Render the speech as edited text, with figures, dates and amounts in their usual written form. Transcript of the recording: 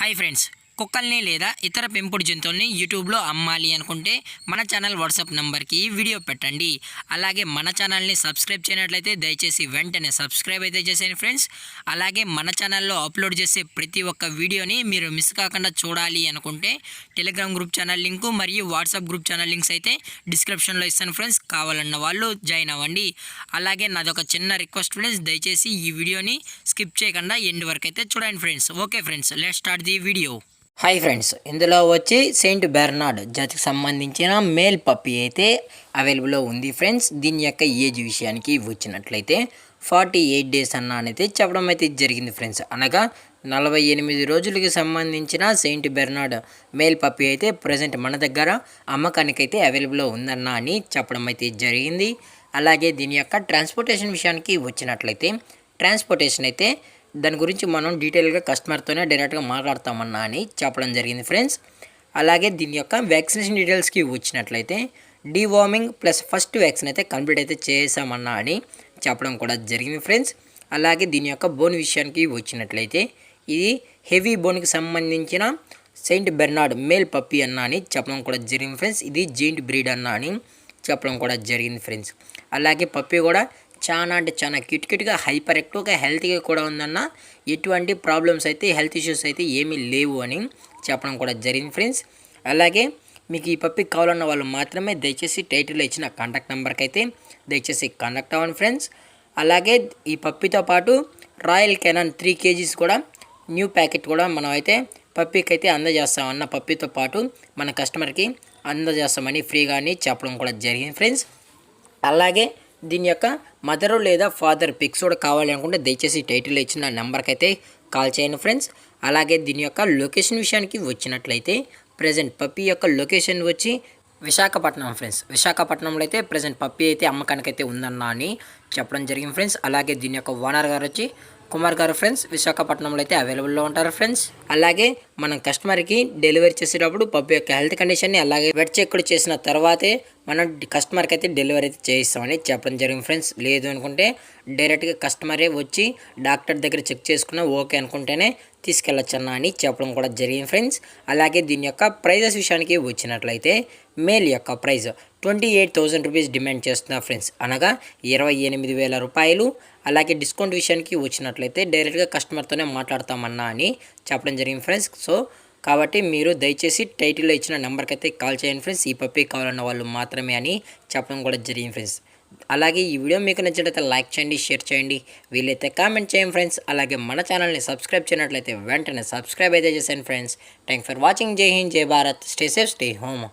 Hi friends, కుక్కల్ని లేదా ఇతర పెంపుడు జంతువుల్ని యూట్యూబ్లో అమ్మాలి అనుకుంటే మన ఛానల్ వాట్సాప్ నెంబర్కి వీడియో పెట్టండి. అలాగే మన ఛానల్ని సబ్స్క్రైబ్ చేయనట్లయితే దయచేసి వెంటనే సబ్స్క్రైబ్ అయితే చేసేయండి ఫ్రెండ్స్. అలాగే మన ఛానల్లో అప్లోడ్ చేసే ప్రతి ఒక్క వీడియోని మీరు మిస్ కాకుండా చూడాలి అనుకుంటే టెలిగ్రామ్ గ్రూప్ ఛానల్ లింకు మరియు వాట్సాప్ గ్రూప్ ఛానల్ లింక్స్ అయితే డిస్క్రిప్షన్లో ఇస్తాను ఫ్రెండ్స్. కావాలన్న వాళ్ళు జాయిన్ అవ్వండి. అలాగే నాదొక చిన్న రిక్వెస్ట్ ఫ్రెండ్స్, దయచేసి ఈ వీడియోని స్కిప్ చేయకుండా ఎండ్ వరకు అయితే చూడండి friends. Okay friends, let's start the video. Hi friends, ఇందులో వచ్చి సెయింట్ బెర్నార్డ్ జాతికి సంబంధించిన మేల్ పప్పీ అయితే అవైలబుల్లో ఉంది ఫ్రెండ్స్. దీని యొక్క ఏజ్ విషయానికి వచ్చినట్లయితే 48 డేస్ అన్నైతే చెప్పడం అయితే జరిగింది ఫ్రెండ్స్. అనగా 48 రోజులకి సంబంధించిన సెయింట్ బెర్నార్డ్ మేల్ పప్పీ అయితే ప్రజెంట్ మన దగ్గర అమ్మకానికైతే అవైలబుల్లో ఉందన్న అని చెప్పడం అయితే జరిగింది. అలాగే దీని యొక్క ట్రాన్స్పోర్టేషన్ విషయానికి వచ్చినట్లయితే ట్రాన్స్పోర్టేషన్ అయితే దాని గురించి మనం డీటెయిల్గా కస్టమర్తోనే డైరెక్ట్గా మాట్లాడతామన్నా అని చెప్పడం జరిగింది ఫ్రెండ్స్. అలాగే దీని యొక్క వ్యాక్సినేషన్ డీటెయిల్స్కి వచ్చినట్లయితే డీవార్మింగ్ ప్లస్ ఫస్ట్ వ్యాక్సిన్ అయితే కంప్లీట్ అయితే చేసామన్నా అని చెప్పడం కూడా జరిగింది ఫ్రెండ్స్. అలాగే దీని యొక్క బోన్ విషయానికి వచ్చినట్లయితే ఇది హెవీ బోన్కి సంబంధించిన సెయింట్ బెర్నార్డ్ మేల్ పప్పీ అన్న అని చెప్పడం కూడా జరిగింది ఫ్రెండ్స్. ఇది జెయింట్ బ్రీడ్ అన్న అని చెప్పడం కూడా జరిగింది ఫ్రెండ్స్. అలాగే పప్పీ కూడా చాలా అంటే చాలా క్యూట్గా హైపర్ యాక్టివ్గా హెల్తీగా కూడా ఉందన్న, ఎటువంటి ప్రాబ్లమ్స్ అయితే హెల్త్ ఇష్యూస్ అయితే ఏమీ లేవు అని చెప్పడం కూడా జరిగింది ఫ్రెండ్స్. అలాగే మీకు ఈ పప్పి కావాలన్న వాళ్ళు మాత్రమే దయచేసి టైటిల్లో ఇచ్చిన కాంటాక్ట్ నెంబర్కి అయితే దయచేసి కాంటాక్ట్ అవ్వండి ఫ్రెండ్స్. అలాగే ఈ పప్పితో పాటు రాయల్ కెనాన్ 3 kgs కూడా న్యూ ప్యాకెట్ కూడా మనం అయితే పప్పీకి అయితే అందజేస్తామన్న, పప్పీతో పాటు మన కస్టమర్కి అందజేస్తామని ఫ్రీగా అని చెప్పడం కూడా జరిగింది ఫ్రెండ్స్. అలాగే దీని యొక్క మదరు లేదా ఫాదర్ పిక్స్ కూడా కావాలి అనుకుంటే దయచేసి టైటిల్లో ఇచ్చిన నెంబర్కి అయితే కాల్ చేయండి ఫ్రెండ్స్. అలాగే దీని యొక్క లొకేషన్ విషయానికి వచ్చినట్లయితే ప్రజెంట్ పప్పీ యొక్క లొకేషన్ వచ్చి విశాఖపట్నం ఫ్రెండ్స్. విశాఖపట్నంలో అయితే ప్రజెంట్ పప్పీ అయితే అమ్మకానికైతే ఉందన్న అని చెప్పడం జరిగింది ఫ్రెండ్స్. అలాగే దీని యొక్క ఓనర్ గారు వచ్చి కుమార్ గారు ఫ్రెండ్స్, విశాఖపట్నంలో అయితే అవైలబుల్లో ఉంటారు ఫ్రెండ్స్. అలాగే మనం కస్టమర్కి డెలివరీ చేసేటప్పుడు పప్పి యొక్క హెల్త్ కండిషన్ని అలాగే వెట్ చెక్ చేసిన తర్వాతే మనం కస్టమర్కి అయితే డెలివరీ అయితే చేయిస్తామని చెప్పడం జరిగింది ఫ్రెండ్స్. లేదు అనుకుంటే డైరెక్ట్గా కస్టమరే వచ్చి డాక్టర్ దగ్గర చెక్ చేసుకున్న ఓకే అనుకుంటేనే తీసుకెళ్ళొచ్చన్న అని చెప్పడం కూడా జరిగింది ఫ్రెండ్స్. అలాగే దీని యొక్క ప్రైజెస్ విషయానికి వచ్చినట్లయితే మేల్ యొక్క ప్రైజ్ 28,000 రూపీస్ డిమాండ్ చేస్తున్నారు ఫ్రెండ్స్, అనగా 28,000 రూపాయలు. అలాగే డిస్కౌంట్ విషయానికి వచ్చినట్లయితే డైరెక్ట్గా కస్టమర్తోనే మాట్లాడతామన్నా అని చెప్పడం జరిగింది ఫ్రెండ్స్. సో కాబట్టి మీరు దయచేసి టైటిల్లో ఇచ్చిన నెంబర్కి అయితే కాల్ చేయండి ఫ్రెండ్స్, ఈ పప్పీ కావాలన్న వాళ్ళు మాత్రమే అని చెప్పడం కూడా జరిగింది ఫ్రెండ్స్. అలాగే ఈ వీడియో మీకు నచ్చినట్లయితే లైక్ చేయండి, షేర్ చేయండి, వీలైతే కామెంట్ చేయండి ఫ్రెండ్స్. అలాగే మన ఛానల్ని సబ్స్క్రైబ్ చేయనట్లయితే వెంటనే సబ్స్క్రైబ్ అయితే చేసేయండి ఫ్రెండ్స్. Thanks for watching. జై హింద్, జై Bharat, stay safe, stay home.